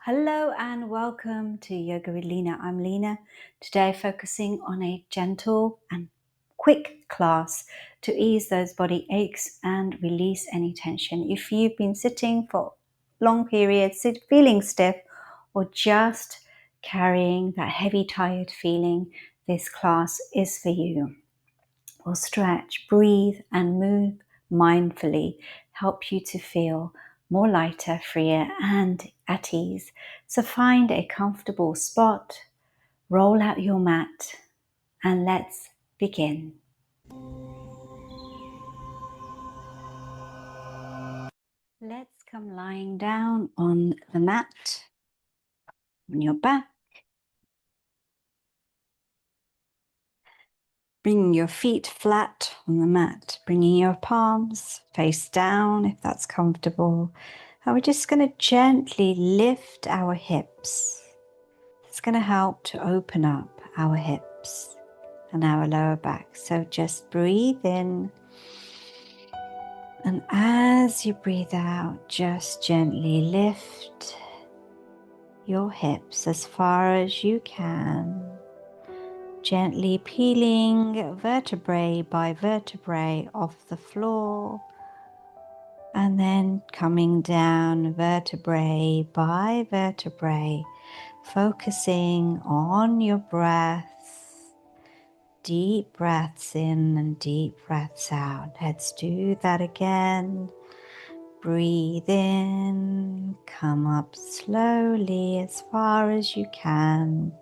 Hello and welcome to Yoga with Lina. I'm Lina. Today focusing on a gentle and quick class to ease those body aches and release any tension. If you've been sitting for long periods, feeling stiff, or just carrying that heavy, tired feeling, this class is for you. We'll stretch, breathe and move mindfully, help you to feel more lighter, freer and at ease. So find a comfortable spot, roll out your mat and let's begin. Let's come lying down on the mat, on your back. Bringing your feet flat on the mat, bringing your palms face down if that's comfortable. And we're just going to gently lift our hips. It's going to help to open up our hips and our lower back. So just breathe in. And as you breathe out, just gently lift your hips as far as you can. Gently peeling vertebrae by vertebrae off the floor and then coming down vertebrae by vertebrae, focusing on your breath, deep breaths in and deep breaths out. Let's do that again. Breathe in, come up slowly as far as you can.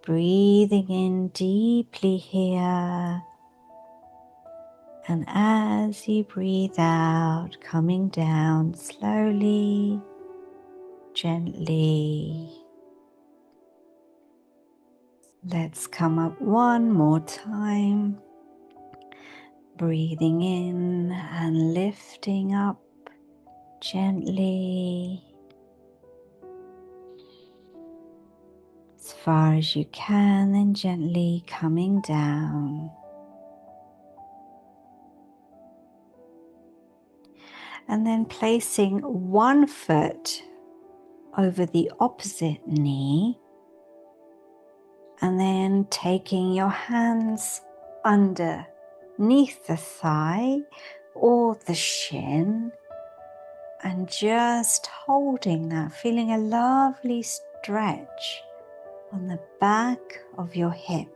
Breathing in deeply here, and as you breathe out, coming down slowly, gently. Let's come up one more time, breathing in and lifting up gently. As far as you can, then gently coming down. And then placing one foot over the opposite knee, and then taking your hands underneath the thigh or the shin, and just holding that, feeling a lovely stretch on the back of your hip,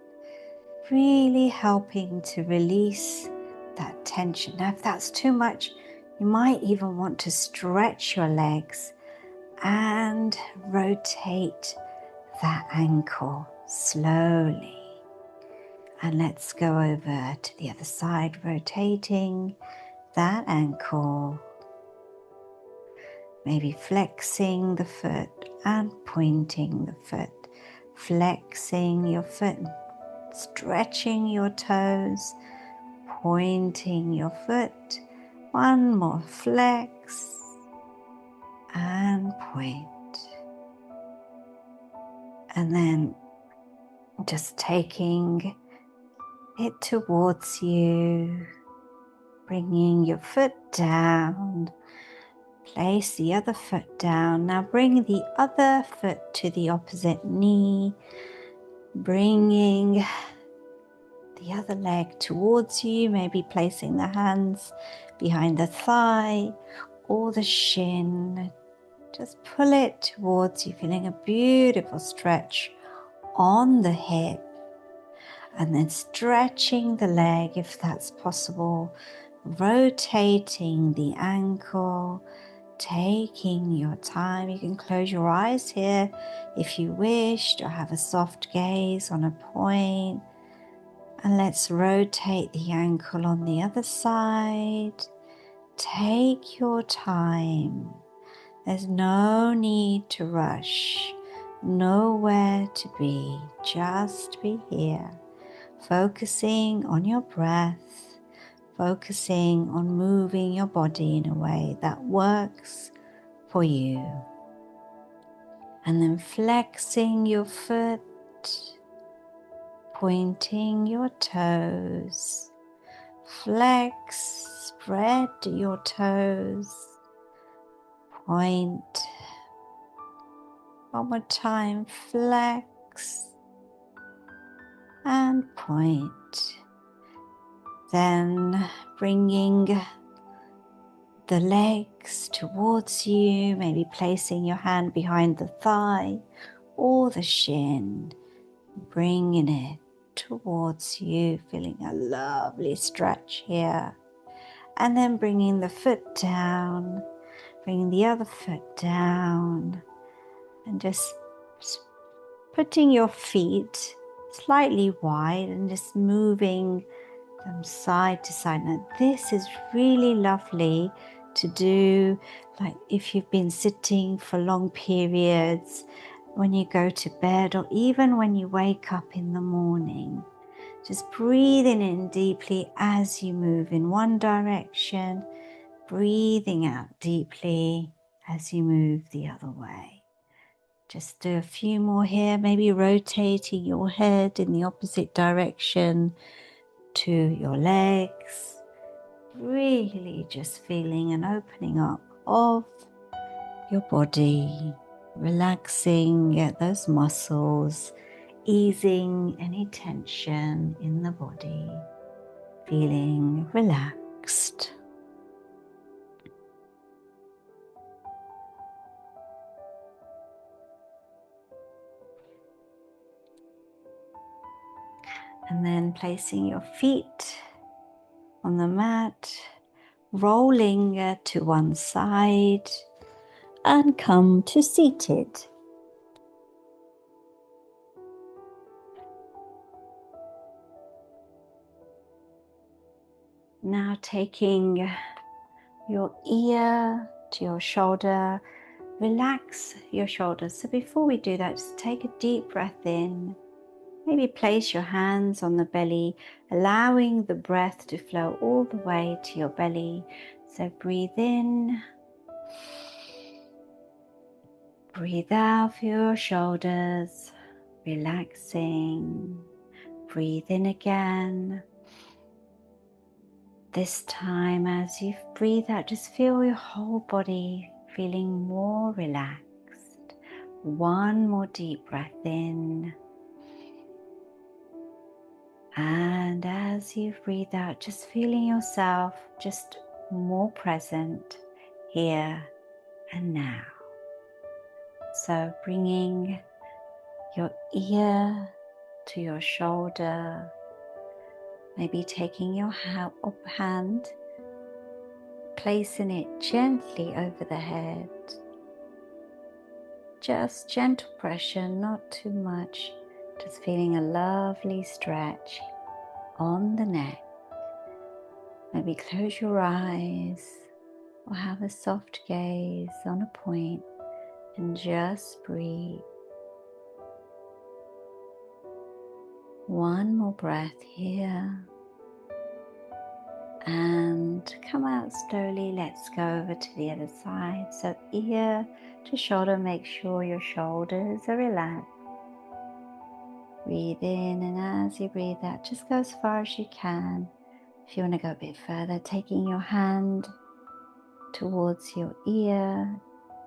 really helping to release that tension. Now, if that's too much, you might even want to stretch your legs and rotate that ankle slowly. And let's go over to the other side, rotating that ankle, maybe flexing the foot and pointing the foot, flexing your foot, stretching your toes, pointing your foot. One more flex and point. And then just taking it towards you, bringing your foot down, place the other foot down. Now bring the other foot to the opposite knee, bringing the other leg towards you, maybe placing the hands behind the thigh or the shin. Just pull it towards you, feeling a beautiful stretch on the hip. And then stretching the leg if that's possible, rotating the ankle, taking your time. You can close your eyes here if you wish, or have a soft gaze on a point. And let's rotate the ankle on the other side. Take your time. There's no need to rush, nowhere to be, just be here. Focusing on your breath, focusing on moving your body in a way that works for you. And then flexing your foot, pointing your toes, flex, spread your toes, point, One more time, flex and point. Then bringing the legs towards you, maybe placing your hand behind the thigh or the shin, bringing it towards you, feeling a lovely stretch here. And then bringing the foot down, bringing the other foot down, and just putting your feet slightly wide and just moving them side to side. Now this is really lovely to do, like if you've been sitting for long periods, when you go to bed, or even when you wake up in the morning. Just breathing in deeply as you move in one direction, breathing out deeply as you move the other way. Just do a few more here, maybe rotating your head in the opposite direction to your legs. Really just feeling an opening up of your body, relaxing at those muscles, easing any tension in the body, feeling relaxed. And then placing your feet on the mat, rolling to one side and come to seated. Now taking your ear to your shoulder, relax your shoulders. So before we do that, just take a deep breath in. Maybe place your hands on the belly, allowing the breath to flow all the way to your belly. So breathe in, breathe out through your shoulders, relaxing. Breathe in again. This time, as you breathe out, just feel your whole body feeling more relaxed. One more deep breath in. And as you breathe out, just feeling yourself just more present here and now. So bringing your ear to your shoulder, maybe taking your hand, placing it gently over the head. Just gentle pressure, not too much. Just feeling a lovely stretch on the neck. Maybe close your eyes or have a soft gaze on a point and just breathe. One more breath here. And come out slowly. Let's go over to the other side. So ear to shoulder, make sure your shoulders are relaxed. Breathe in, and as you breathe out, just go as far as you can. If you want to go a bit further, taking your hand towards your ear,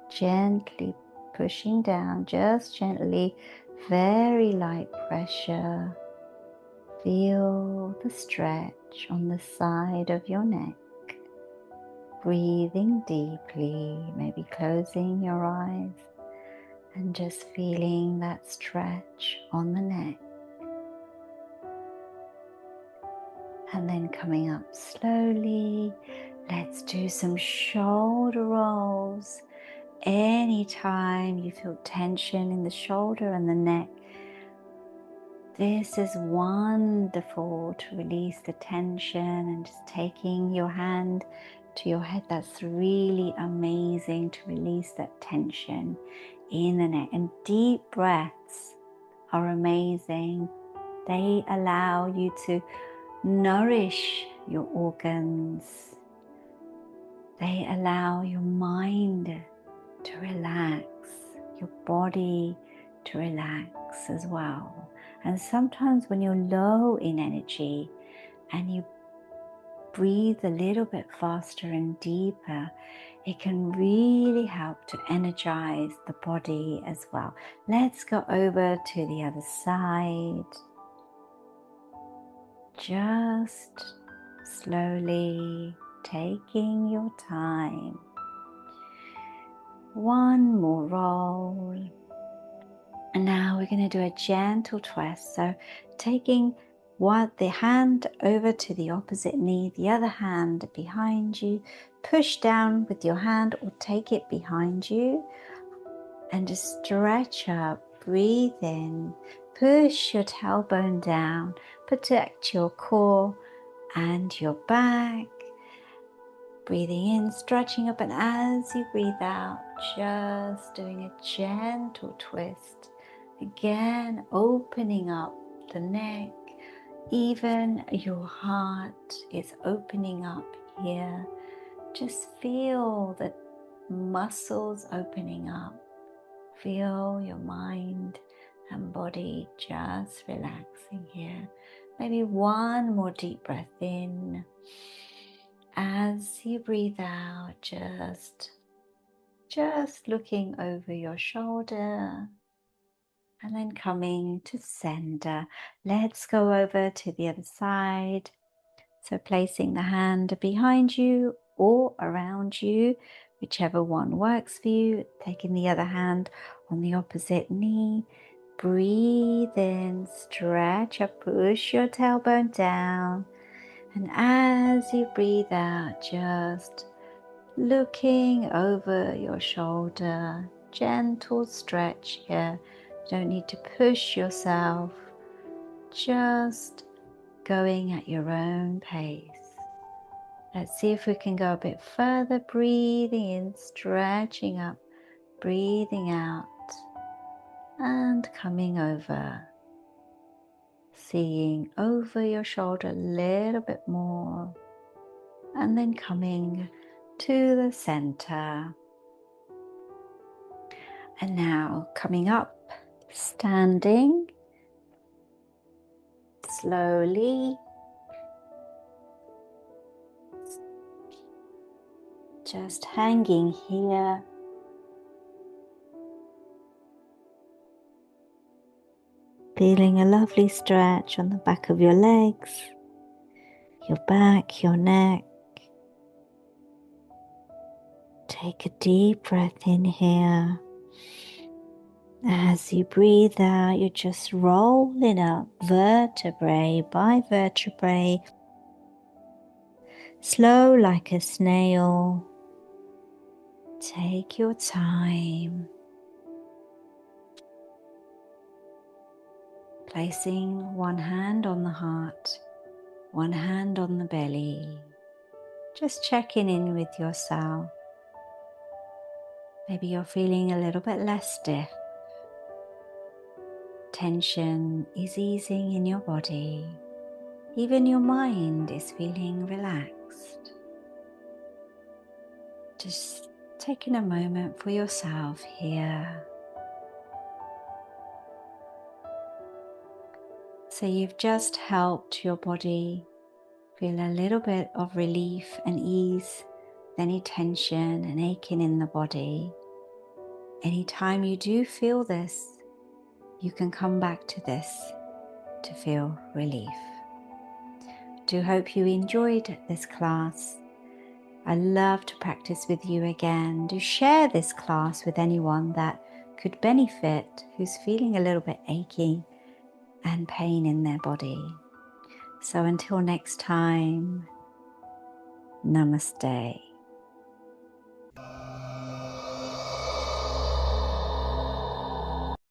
gently pushing down, just gently, very light pressure. Feel the stretch on the side of your neck. Breathing deeply, maybe closing your eyes and just feeling that stretch on the neck. And then coming up slowly, let's do some shoulder rolls. Anytime you feel tension in the shoulder and the neck, this is wonderful to release the tension, and just taking your hand to your head, that's really amazing to release that tension in the neck. And deep breaths are amazing. They allow you to nourish your organs. They allow your mind to relax, your body to relax as well. And sometimes when you're low in energy and you breathe a little bit faster and deeper, it can really help to energize the body as well. Let's go over to the other side. Just slowly taking your time. One more roll. And now we're going to do a gentle twist. So taking the hand over to the opposite knee, the other hand behind you, push down with your hand or take it behind you and just stretch up, breathe in, push your tailbone down, protect your core and your back. Breathing in, stretching up, and as you breathe out, just doing a gentle twist. Again, opening up the neck, even your heart is opening up here. Just feel the muscles opening up. Feel your mind and body just relaxing here. Maybe one more deep breath in. As you breathe out, just looking over your shoulder and then coming to center. Let's go over to the other side. So placing the hand behind you or around you, whichever one works for you. Taking the other hand on the opposite knee. Breathe in, stretch up, push your tailbone down. And as you breathe out, just looking over your shoulder, gentle stretch here. You don't need to push yourself, just going at your own pace. Let's see if we can go a bit further, breathing in, stretching up, breathing out, and coming over. Seeing over your shoulder a little bit more, and then coming to the center. And now coming up, standing slowly, just hanging here. Feeling a lovely stretch on the back of your legs, your back, your neck. Take a deep breath in here. As you breathe out, you're just rolling up vertebrae by vertebrae, slow like a snail. Take your time. Placing one hand on the heart, one hand on the belly. Just checking in with yourself. Maybe you're feeling a little bit less stiff. Tension is easing in your body. Even your mind is feeling relaxed. Just taking a moment for yourself here. So you've just helped your body feel a little bit of relief and ease, any tension and aching in the body. Anytime you do feel this, you can come back to this to feel relief. Do hope you enjoyed this class. I love to practice with you again. Do share this class with anyone that could benefit, who's feeling a little bit achy and pain in their body. So until next time, namaste.